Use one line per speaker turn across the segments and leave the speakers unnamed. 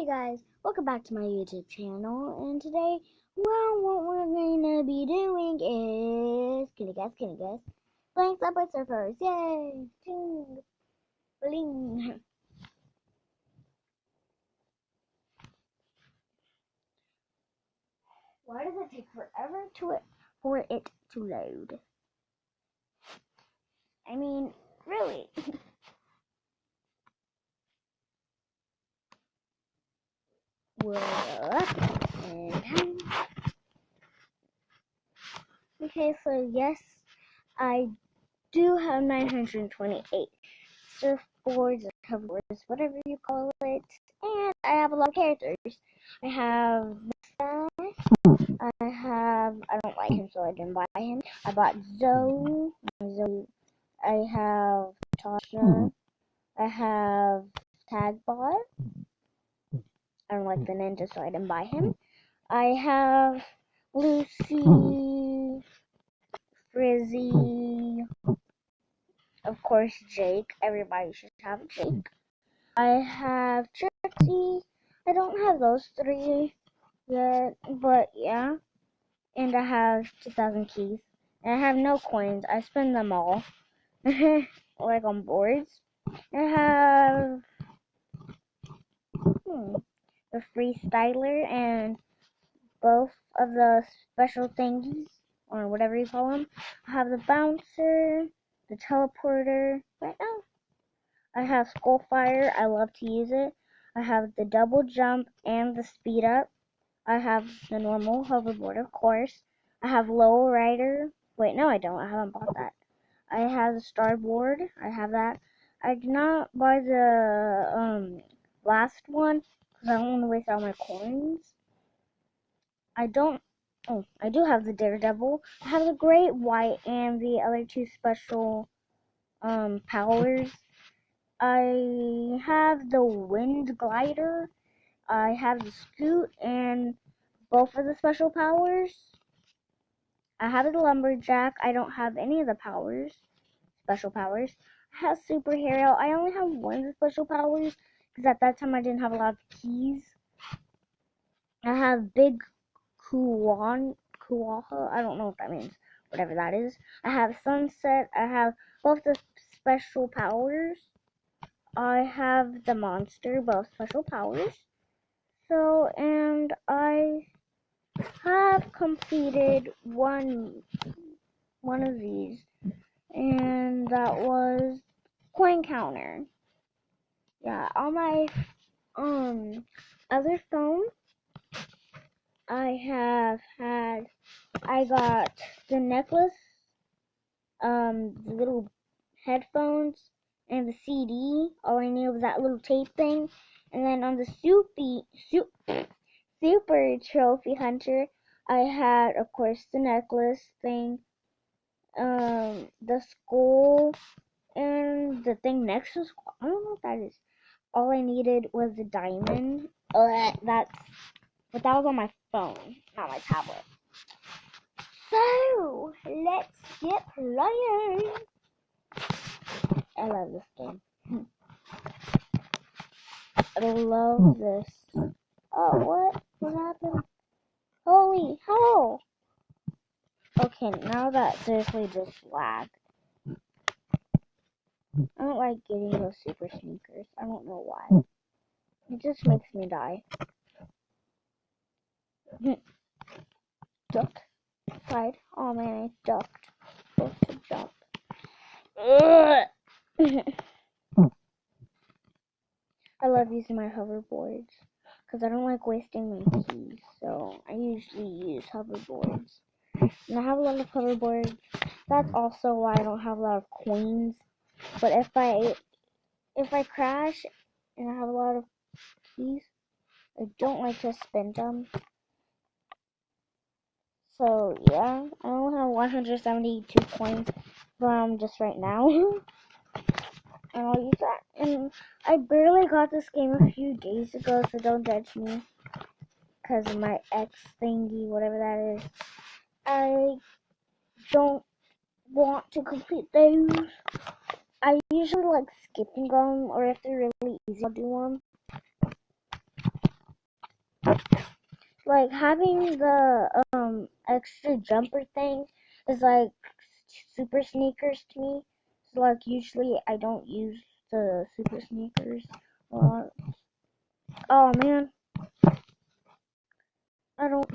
guys, welcome back to my YouTube channel, and today, well, what we're going to be doing is, can you guess, playing Subway Surfers, yay, ting, bling. Why does it take forever for it to load? I mean, really. Okay, so yes, I do have 928 surfboards or hoverboards, whatever you call it, and I have a lot of characters. I have this guy. I don't like him, so I didn't buy him. I bought Zoe. I have Tasha. I have Tagbot. I don't like the ninja, so I didn't buy him. I have Lucy, Frizzy, of course Jake. Everybody should have Jake. I have Trixie. I don't have those three yet, but yeah. And I have 2,000 keys. And I have no coins. I spend them all. Like on boards. I have the freestyler and both of the special thingies, or whatever you call them. I have the bouncer, the teleporter, right now. I have Skullfire. I love to use it. I have the double jump and the speed up. I have the normal hoverboard, of course. I have Low Rider. Wait, no, I don't. I haven't bought that. I have the Starboard. I have that. I did not buy the last one because I don't want to waste all my coins. I do have the Daredevil. I have the Great White and the other two special powers. I have the Wind Glider. I have the Scoot and both of the special powers. I have the Lumberjack. I don't have any of the special powers. I have Superhero. I only have one of the special powers because at that time I didn't have a lot of keys. I have Big Kuwaha. I don't know what that means. Whatever that is. I have Sunset. I have both the special powers. I have the Monster, both special powers. So, and I have completed one of these, and that was coin counter. Yeah, on my other phone, I got the necklace, the little headphones, and the CD. All I needed was that little tape thing, and then on the Super Trophy Hunter, I had, of course, the necklace thing, the skull, and the thing next to the skull. I don't know what that is. All I needed was the diamond. But that was on my phone, not my tablet. So, let's get playing. I love this game. I love this. Oh, what? What happened? Holy hell! Okay, now that seriously just lagged. I don't like getting those super sneakers. I don't know why. It just makes me die. Duck. Side. Oh man, I ducked. Supposed to jump. I love using my hoverboards because I don't like wasting my keys, so I usually use hoverboards. And I have a lot of hoverboards. That's also why I don't have a lot of coins. But if I crash and I have a lot of keys, I don't like to spend them. So yeah, I only have 172 coins from just right now. And I'll use that. And I barely got this game a few days ago, so don't judge me. Because of my X thingy, whatever that is. I don't want to complete those. I usually like skipping them, or if they're really easy, I'll do them. Like having the extra jumper thing is like super sneakers to me. So like usually I don't use the super sneakers a lot. Oh man, I don't.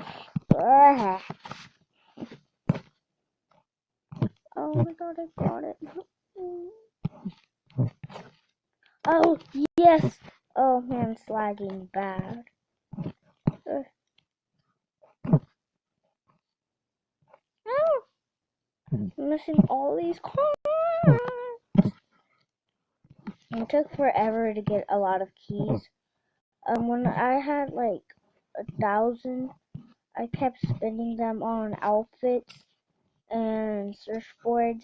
Oh my god, I got it. Oh yes. Oh man, it's lagging bad. Oh, I'm missing all these coins. It took forever to get a lot of keys. When I had like 1,000, I kept spending them on outfits and surfboards.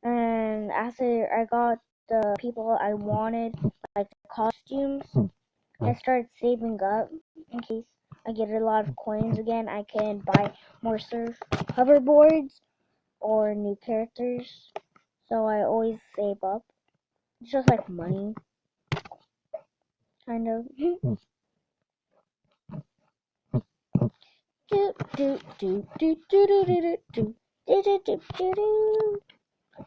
And after I got the people I wanted, like the costumes, I started saving up in case I get a lot of coins again. I can buy more surf hoverboards or new characters. So I always save up. It's just like money, kind of. do do do do do do do do do do do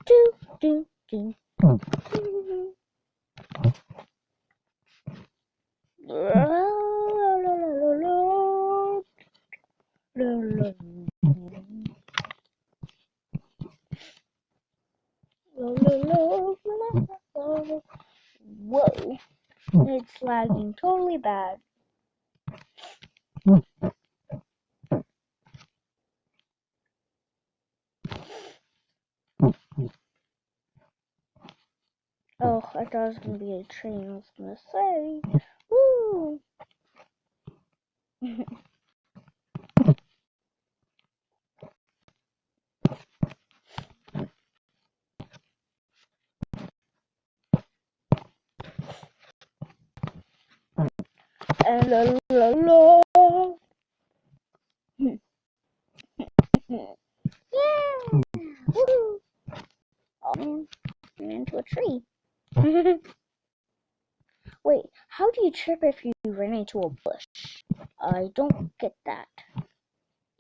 do do do do. Whoa, it's lagging totally bad. Oh, I thought it was gonna be a train. I was gonna say, woo. Yeah. Woo. Oh man, I'm into a tree. Wait, how do you trip if you run into a bush? I don't get that.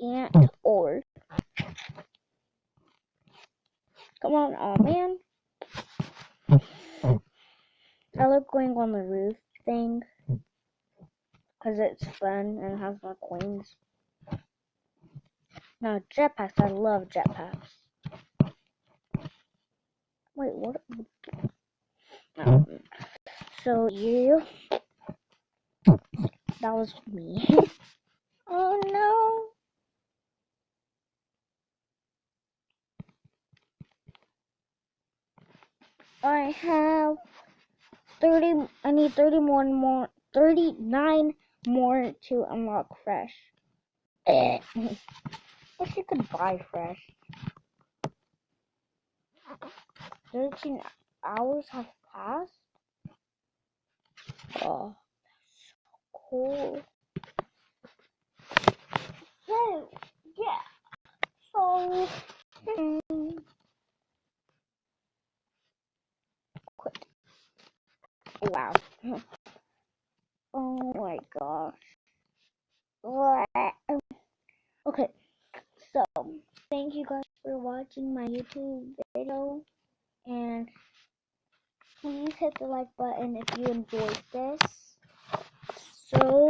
And or come on, oh man. I love going on the roof thing because it's fun and has more coins. Now jetpacks, I love jetpacks. Wait, what? So you? That was me. Oh no! I have 30. I need 31 more. 39 more to unlock fresh. I wish you could buy fresh. 13 hours have passed. Oh, cool. So yeah. So. Quit. Wow. Oh my gosh. Okay, so thank you guys for watching my YouTube video, and please hit the like button if you enjoyed this. So